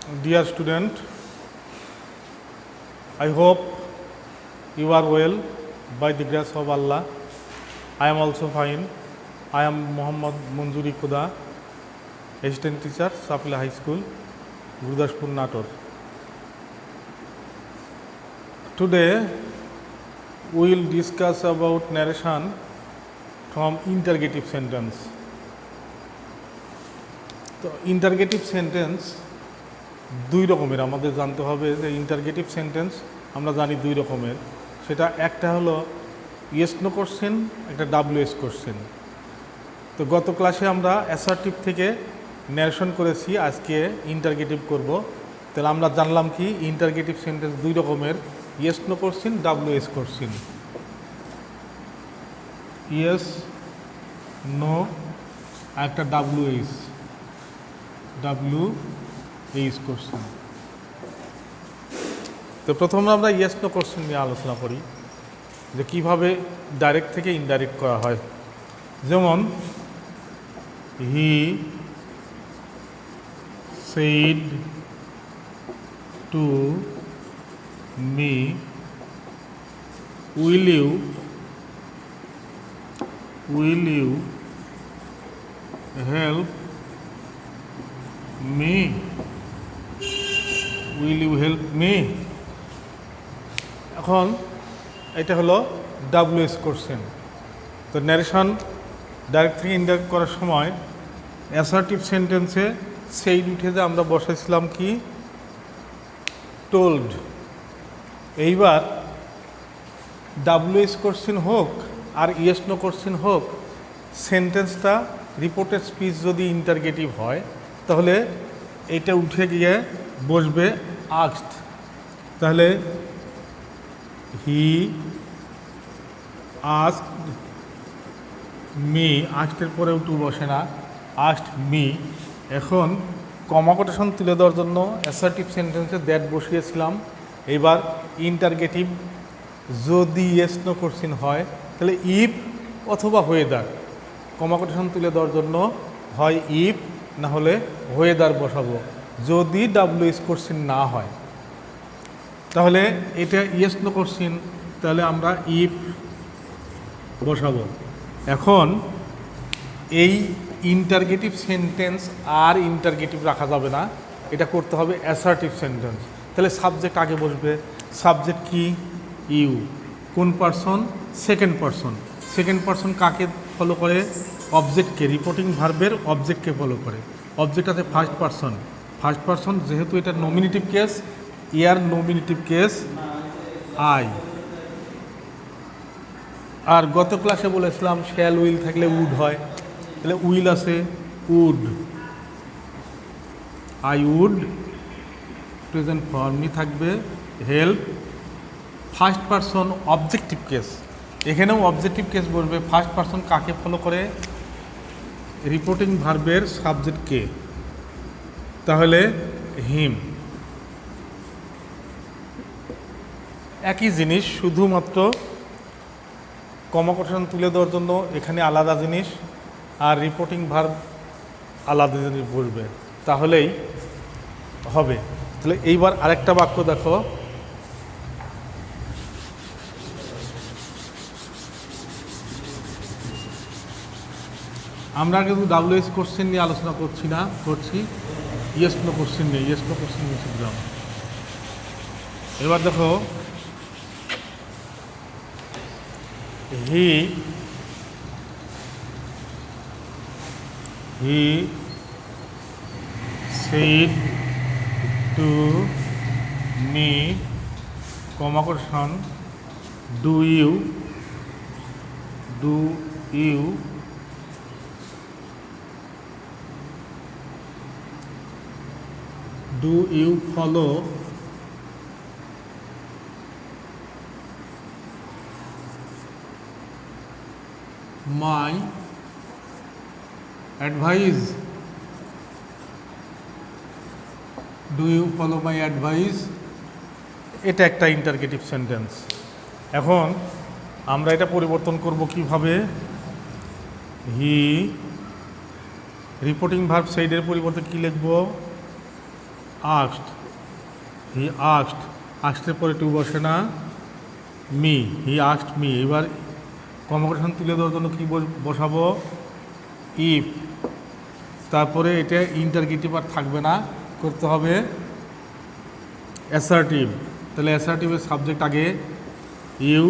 Dear student, I hope you are well by the grace of Allah. I am also fine. I am Muhammad Munjuri Khuda, assistant teacher, Sapila High School, Gurdaspur, Nator. Today we will discuss about narration from interrogative sentence. তো interrogative sentence দুই রকমের আমাদের জানতে হবে যে interrogative sentence আমরা জানি দুই রকমের, সেটা একটা হলো ইয়েস নো কোশ্চেন, একটা WS কোশ্চেন। তো গত ক্লাসে আমরা অ্যাসার্টিভ থেকে ন্যারেশন করেছি, আজকে ইন্টারগেটিভ করব। তাহলে আমরা জানলাম কি ইন্টারগেটিভ সেন্টেন্স দুই রকমের, yes no question, WS question. Yes no আর একটা WH কোশ্চেন। তো প্রথমে আমরা ইয়েস নো কোশ্চেন নিয়ে আলোচনা করি যে কীভাবে ডাইরেক্ট থেকে ইনডাইরেক্ট করা হয়। যেমন he said to me will you help me, will you help me? এখন এটা হলো WS কোশ্চেন। তো ন্যারেশন ডাইরেক্ট থেকে ইনডাইরেক্ট করার সময় অ্যাসার্টিভ সেন্টেন্সে সেই উঠে যে আমরা বসাইছিলাম কি টোল্ড। এইবার WS কোশ্চেন হোক আর ইয়েস নো কোশ্চেন হোক, সেন্টেন্সটা রিপোর্টেড স্পিচ যদি ইন্টারগেটিভ হয় তাহলে এটা উঠে গিয়ে বসবে আস্কড। তাহলে হি আস্কড মি, আস্কডের পরে উঠু বসে না, আস্কড মি। এখন কমা কোটেশন তুলে দেওয়ার জন্য অ্যাসার্টিভ সেন্টেন্সে দ্যাট বসিয়েছিলাম। এবার ইন্টারগেটিভ যদি ইয়েস নো কোশ্চেন হয় তাহলে ইফ অথবা ওয়েদার, কমা কোটেশন তুলে দেওয়ার জন্য হয় ইফ না হলে ওয়েদার বসাবো। যদি WS কোশ্চেন না হয় তাহলে এটা ইয়েস নো কোশ্চেন, তাহলে আমরা ইফ বসাবো। এখন এই ইন্টারগেটিভ সেন্টেন্স আর ইন্টারগেটিভ রাখা যাবে না, এটা করতে হবে অ্যাসার্টিভ সেন্টেন্স। তাহলে সাবজেক্ট আগে বসবে। সাবজেক্ট কি? ইউ। কোন person? Second person. Second person কাকে ফলো করে? অবজেক্টকে, রিপোর্টিং ভার্বের অবজেক্টকে ফলো করে। অবজেক্ট আছে ফার্স্ট পারসন। ফার্স্ট পারসন যেহেতু এটা নমিনেটিভ কেস, ইয়ার নমিনেটিভ কেস আই। আর গত ক্লাসে বলেছিলাম শ্যাল উইল থাকলে উড হয়, তাহলে উইল আছে উড, আই উড। প্রেজেন্ট ফর্মই থাকবে help. First person objective case, এখানেও অবজেক্টিভ কেস বলবে। ফার্স্ট পারসন কাকে ফলো করে? রিপোর্টিং ভার্বের সাবজেক্টকে, তাহলে হিম। একই জিনিস, শুধুমাত্র কমা কোটেশন তুলে দেওয়ার জন্য এখানে আলাদা জিনিস আর রিপোর্টিং ভার্ব আলাদা জিনিস বলবে, তাহলেই হবে। তাহলে এইবার আরেকটা বাক্য দেখো, আমরা কিন্তু WS কোশ্চেন নিয়ে আলোচনা করছি ইয়েস নো কোশ্চেন নিয়ে। ইয়েস নো কোশ্চেন নিয়ে শিখলাম। এবার দেখো he said to me, comma quotation, do you follow my advice? Do you follow my advice? এটা একটা ইন্টারগেটিভ সেন্টেন্স। এখন আমরা এটা পরিবর্তন করব কিভাবে? হি রিপোর্টিং ভার্ব সাইডের পরিবর্তে কি লিখব? আস্কড, হি আস্কড, আস্কের পরে টু বসে না, মি, হি আস্কড মি। এবার কর্মকর্ষণ তুলে দেওয়ার জন্য কী বসাবো, ইফ, তারপরে এটা ইন্টারগেটিভ আর থাকবে না, করতে হবে অ্যাসার্টিভ। তাহলে অ্যাসার্টিভের সাবজেক্ট আগে ইউ,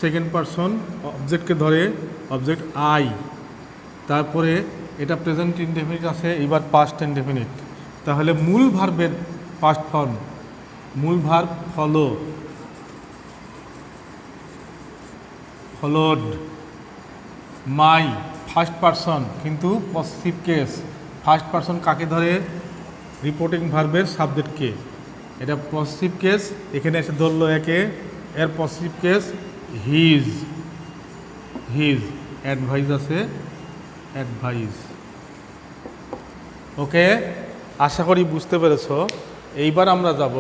সেকেন্ড পারসন অবজেক্টকে ধরে অবজেক্ট আই, তারপরে এটা প্রেজেন্ট ইনডেফিনিট আছে, এবার পাস্ট ইনডেফিনিট। তাহলে মূল ভার্বের পাস্ট ফর্ম, মূল verb follow, followed, my first person কিন্তু পজিটিভ কেস। ফার্স্ট পারসন কাকে ধরে, রিপোর্টিং ভার্বের সাবজেক্টকে, এটা পজিটিভ কেস, এখানে এসে ধরলো একে, এর positive case his, his, advice আছে, অ্যাডভাইস। ওকে, আশা করি বুঝতে পেরেছো। এইবার আমরা যাব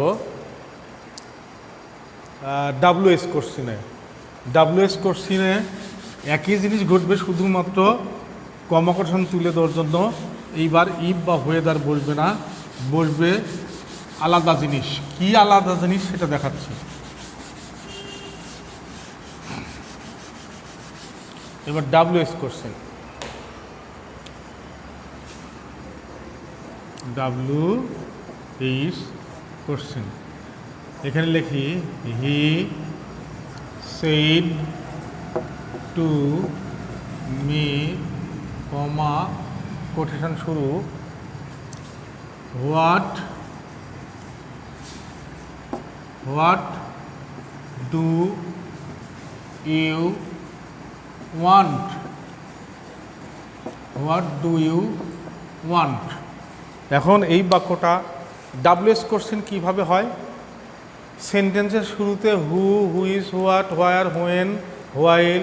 ডাব্লিউএস কোশ্চিনে। ডাব্লিউএস কোশ্চিনে একই জিনিস ঘটবে, শুধুমাত্র কর্মকর্ষণ তুলে দেওয়ার জন্য এইবার ইফ বা ওয়েদার বসবে না, বসবে আলাদা জিনিস। কি আলাদা জিনিস সেটা দেখাচ্ছি। এবার ডাব্লিউএস কোশ্চেন, ডাব্লিউএস কোশ্চেন, এখানে লিখি he said to me, comma quotation শুরু, what do you want, what do you want. এখন এই বাক্যটা ডাব্লিউএস কোশ্চেন কীভাবে হয়, সেন্টেন্সের শুরুতে who, whose, what, where, when, while,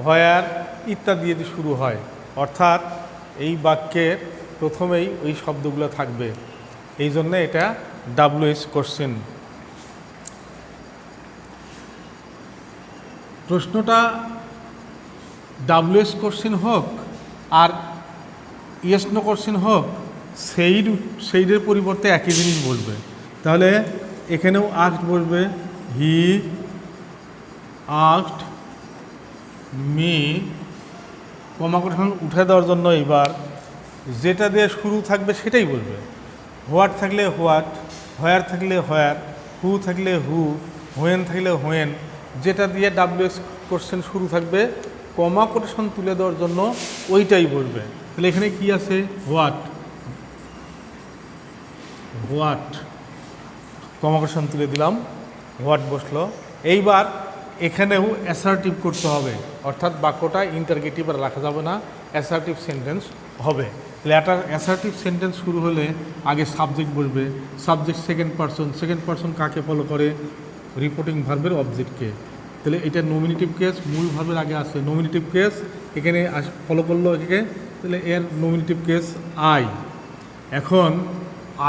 where ইত্যাদি দিয়ে শুরু হয়, অর্থাৎ এই বাক্যের প্রথমেই ওই শব্দগুলো থাকবে, এই জন্য এটা ডাব্লিউএস কোশ্চেন। প্রশ্নটা ডাব্লিউএস কোশ্চেন হোক আর ইয়েস নো কোশ্চেন হোক, সেইডের পরিবর্তে একই জিনিস বলবে। তাহলে এখানেও আস্কড বলবে, হি আস্কড মি, কর্মকর্ষণ উঠে দেওয়ার জন্য এবার যেটা দিয়ে শুরু থাকবে সেটাই বলবে। হোয়াট থাকলে হোয়াট, হোয়ার থাকলে হোয়ার, হু থাকলে হু, হোয়েন থাকলে হোয়েন, যেটা দিয়ে ডাব্লিউএস কোশ্চেন শুরু থাকবে কর্মকর্ষণ তুলে দেওয়ার জন্য ওইটাই বলবে। তাহলে এখানে কি আছে, হোয়াট, হোয়াট কর্মকর্ষণ তুলে দিলাম, হোয়াট বসলো। এইবার এখানেও অ্যাসার্টিভ করতে হবে, অর্থাৎ বাক্যটা ইন্টারগেটিভ আর রাখা যাবে না, অ্যাসার্টিভ সেন্টেন্স হবে। লেটার অ্যাসার্টিভ সেন্টেন্স শুরু হলে আগে সাবজেক্ট বলবে, সাবজেক্ট সেকেন্ড পারসন কাকে ফলো করে, রিপোর্টিং ভার্বের অবজেক্টকে। তাহলে এটা নমিনেটিভ কেস, মূল ভার্বের আগে আছে নমিনেটিভ কেস, এখানে ফলো করলো একে, তাহলে এর নমিনেটিভ কেস আই। এখন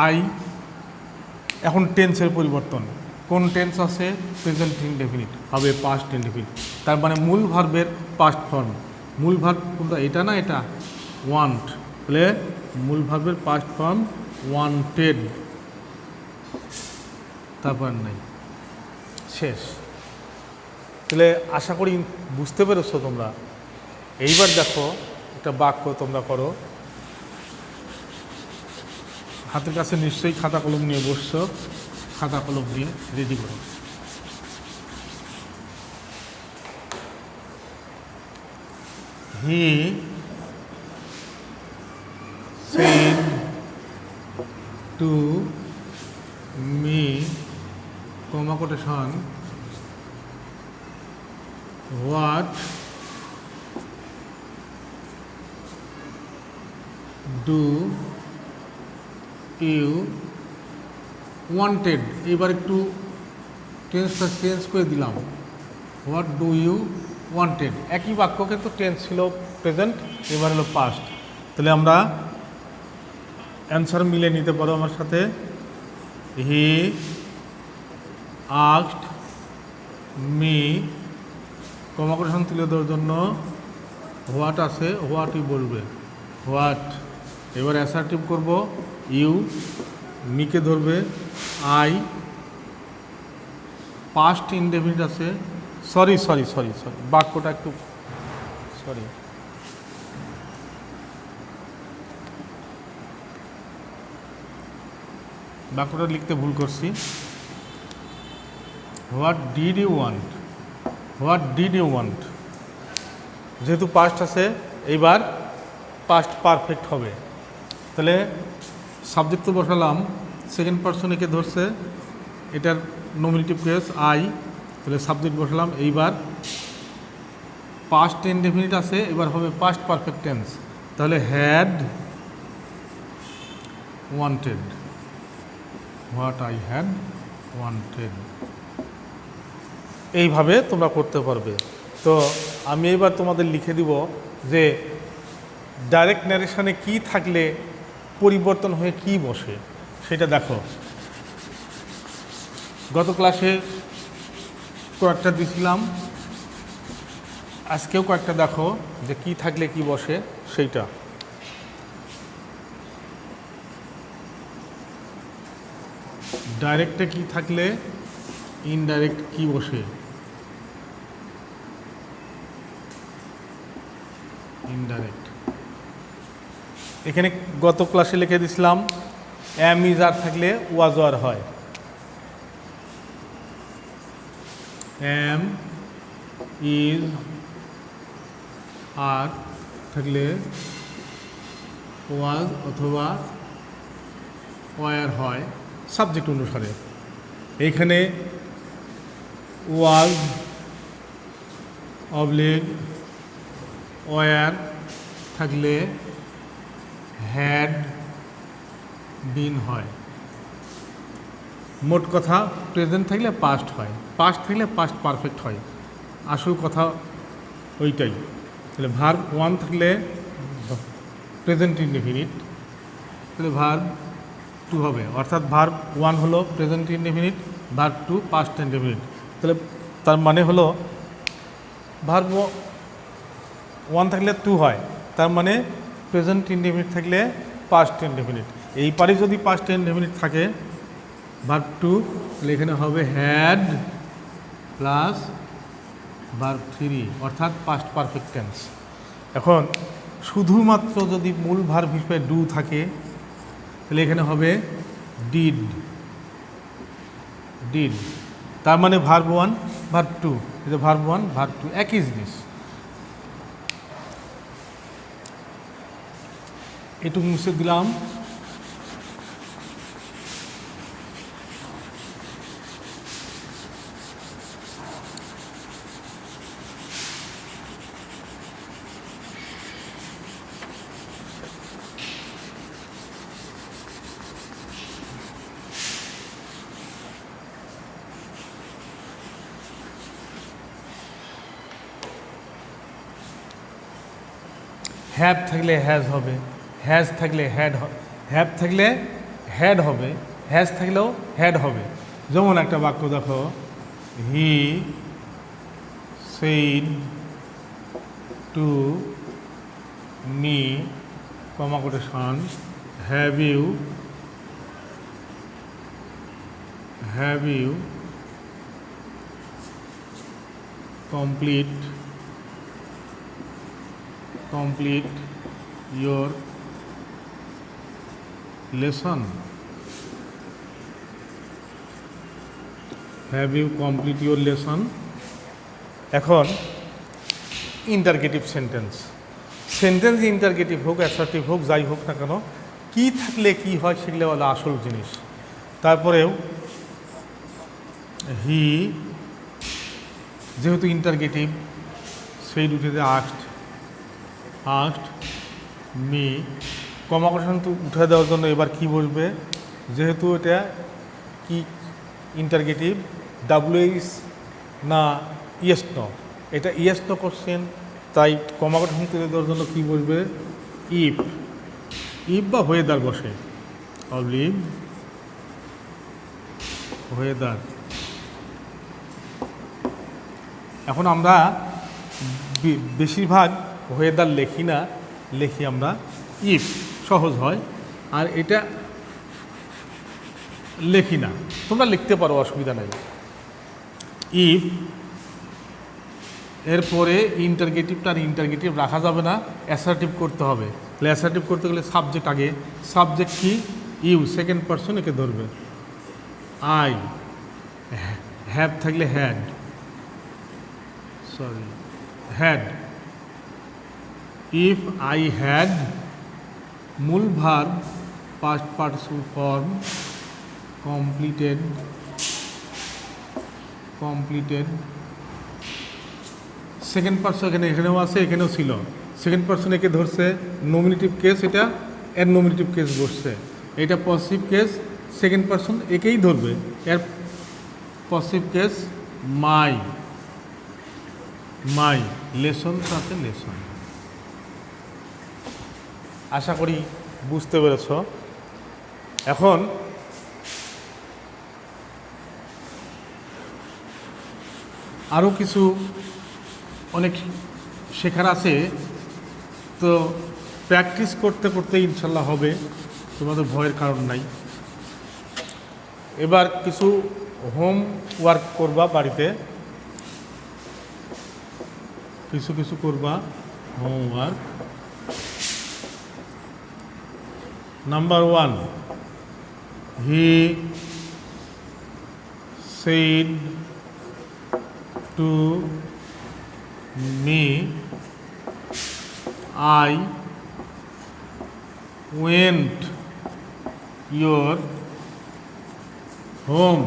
আই, এখন টেন্সের পরিবর্তন, কোন টেন্স আছে, প্রেজেন্ট ইনডেফিনিট হবে পাস্ট ইনডেফিনিট, তার মানে মূল ভার্বের পাস্ট ফর্ম। মূল ভার্ব কোনটা, এটা না এটা, ওয়ান্ট, তাহলে মূল ভার্বের পাস্ট ফর্ম ওয়ান্টেড, তারপর নাই, শেষ। তাহলে আশা করি বুঝতে পেরেছো তোমরা। এইবার দেখো একটা বাক্য তোমরা করো, হাতের কাছে নিশ্চয়ই খাতা কলম নিয়ে বসছো, খাতা কলম দিয়ে রেডি করো। He said to me, comma quotation, what do you wanted. এবার একটু টেন্সটা চেঞ্জ করে দিলাম, হোয়াট ডু ইউ ওয়ান্টেড। একই বাক্য কিন্তু টেন্স ছিল প্রেজেন্ট, এবার হলো পাস্ট। তাহলে আমরা অ্যান্সার মিলে নিতে পারো আমার সাথে। হি আস্কড মি, কর্মকর্ষণ তুলে দেওয়ার জন্য হোয়াট আছে, হোয়াটই বলবে, হোয়াট। এবার অ্যাসার্টিভ করব ইউ, মিকে ধরবে আই, পাস্ট ইনডেফিনিট আছে, সরি বাক্যটা একটু সরি, বাক্যটা লিখতে ভুল করছি। হোয়াট ডিড ইউ ওয়ান্ট, যেহেতু পাস্ট আছে এইবার পাস্ট পারফেক্ট হবে। তাহলে সাবজেক্ট তো বসালাম, সেকেন্ড পারসন একে ধরছে, এটার নমিনেটিভ কেস আই, তাহলে সাবজেক্ট বসালাম। এইবার পাস্ট ইনডেফিনিট আছে, এবার হবে পাস্ট পারফেক্ট টেন্স। তাহলে had wanted, what I had wanted, এইভাবে তোমরা করতে পারবে। তো আমি এবার তোমাদের লিখে দিব যে ডাইরেক্ট ন্যারেশনে কি থাকলে পরিবর্তন হয়ে কি বসে সেটা দেখো। গত ক্লাসে কয়েকটা দিছিলাম, আজকেও কয়েকটা দেখো যে কি থাকলে কি বসে সেইটা। ডাইরেক্টে কি থাকলে ইনডাইরেক্ট কি বসে, ইনডাইরেক্ট। এখানে গত ক্লাসে লিখে দিছিলাম এম ইজ আর থাকলে ওয়াজ আর হয়, এম ইজ আর থাকলে ওয়াজ অথবা ওয়ার হয় সাবজেক্ট অনুসারে। এইখানে ওয়াজ অবলিক ওয়ার থাকলে হ্যাড বিন হয়। মোট কথা প্রেজেন্ট থাকলে পাস্ট হয়, পাস্ট থাকলে পাস্ট পারফেক্ট হয়, আসল কথা ওইটাই। তাহলে ভার্ব ওয়ান থাকলে প্রেজেন্ট ইনডেফিনিট, তাহলে ভার্ব টু হবে, অর্থাৎ ভার্ব ওয়ান হলো present indefinite, verb two past indefinite. তাহলে তার মানে হলো ভার্ব ওয়ান থাকলে টু হয়, তার মানে প্রেজেন্ট ইনডেফিনিট থাকলে পাস্ট ইনডেফিনিট। এই পারে যদি পাস্ট ইনডেফিনিট থাকে ভার্ব টু, তাহলে এখানে হবে হ্যাড প্লাস ভার্ব থ্রি, অর্থাৎ পাস্ট পারফেক্ট টেন্স। এখন শুধুমাত্র যদি মূল ভার্ব হিসেবে ডু থাকে তাহলে এখানে হবে ডিড, ডিড। তার মানে ভার্ব ওয়ান ভার্ব টু, এটা ভার্ব ওয়ান ভার্ব টু একই জিনিস। এটুকু মুছে দিলাম। হ্যাভ থাকলে হ্যাজ হবে, হ্যাজ থাকলে হ্যাড, হ্যাভ থাকলে হ্যাড হবে, হ্যাজ থাকলেও হ্যাড হবে। যেমন একটা বাক্য দেখো, he said to me comma quotation have you complete your lesson, have you complete your lesson। এখন ইন্টারগেটিভ সেন্টেন্স ইন্টারগেটিভ হোক অ্যাসার্টিভ হোক যাই হোক না কেন, কি থাকলে কি হয় সেগুলো হলো আসল জিনিস। তারপরেও হি যেহেতু ইন্টারগেটিভ সেই দুটিতে আস্কড মি, কমা কোটেশন তো উঠে দেওয়ার জন্য এবার কি বলবে, যেহেতু এটা কি ইন্টারগেটিভ ডাব্লিউএইচ না ইয়েস নো, এটা ইয়েস নো কোশ্চেন, তাই কমা কোটেশন তুলে দেওয়ার জন্য কী বলবে, ইফ বা ওয়েদার বসে, অবলিক ওয়েদার। এখন আমরা বেশিরভাগ ওয়েদার লিখি না, লিখি আমরা ইফ, সহজ হয়। আর এটা লিখি না, তোমরা লিখতে পারো, অসুবিধা নেই। ইফ এরপরে ইন্টারগেটিভটা আর ইন্টারগেটিভ রাখা যাবে না, অ্যাসার্টিভ করতে হবে। তাহলে অ্যাসার্টিভ করতে গেলে সাবজেক্ট আগে, সাবজেক্ট কি? ইউ, সেকেন্ড পারসন একে ধরবে। আই, হ্যাভ থাকলে had, sorry had. If I had, মূল verb past participle form completed, second person এখানেও আছে, এখানেও ছিল। সেকেন্ড পার্সন একে ধরছে, নমিনেটিভ কেস, এটা এর নমিনেটিভ কেস বসছে, এটা পজিটিভ কেস, সেকেন্ড পার্সন একেই ধরবে, এর পজিটিভ কেস মাই, লেসন আছে লেসন। আশা করি বুঝতে পেরেছ। এখন আরও কিছু অনেক শেখার আছে, তো প্র্যাকটিস করতে করতে ইনশাল্লাহ হবে, তোমাদের ভয়ের কারণ নাই। এবার কিছু হোম ওয়ার্ক করবা বাড়িতে, কিছু করবা homework. Number 1, he said to me, I went your home.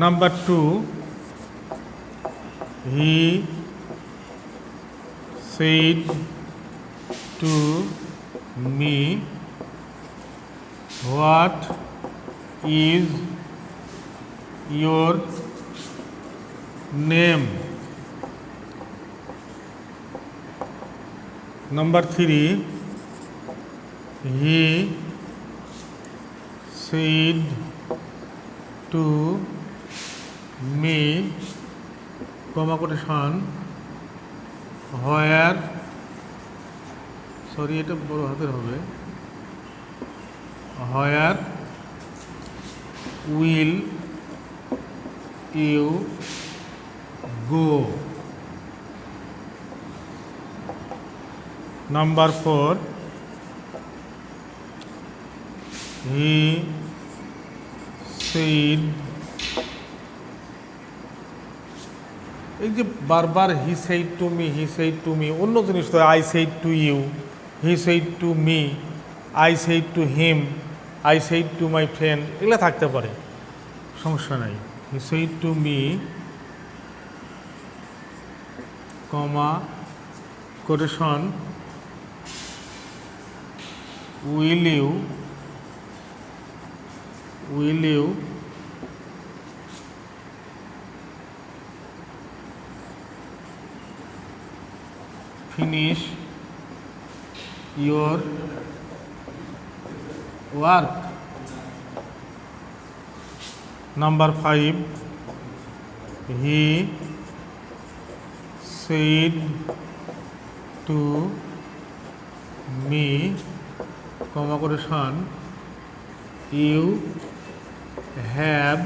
Number 2, he said to me, what is your name? Number 3, he said to me, comma quotation, where, sorry এটা বড় হাতের হবে, where will you go? Number 4, he said, এই যে বারবার হি said to me, he said to me, অন্য জিনিস তো, I said to you, he said to me, I said to him, I said to my friend, এগুলো থাকতে পারে, সমস্যা নাই। he said to me, comma quotation, will you finish your work? Number 5, he said to me, comma quotation, you have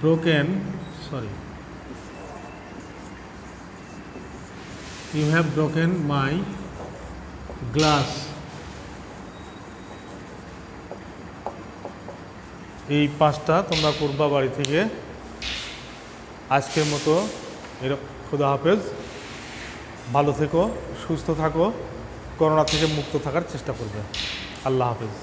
broken, sorry, you have broken my glass. এই 5টা তোমরা করবা বাড়ি থেকে। আজকের মতো খোদা হাফেজ, ভালো থেকো, সুস্থ থাকো, করোনা থেকে মুক্ত থাকার চেষ্টা করবে। আল্লাহ হাফেজ।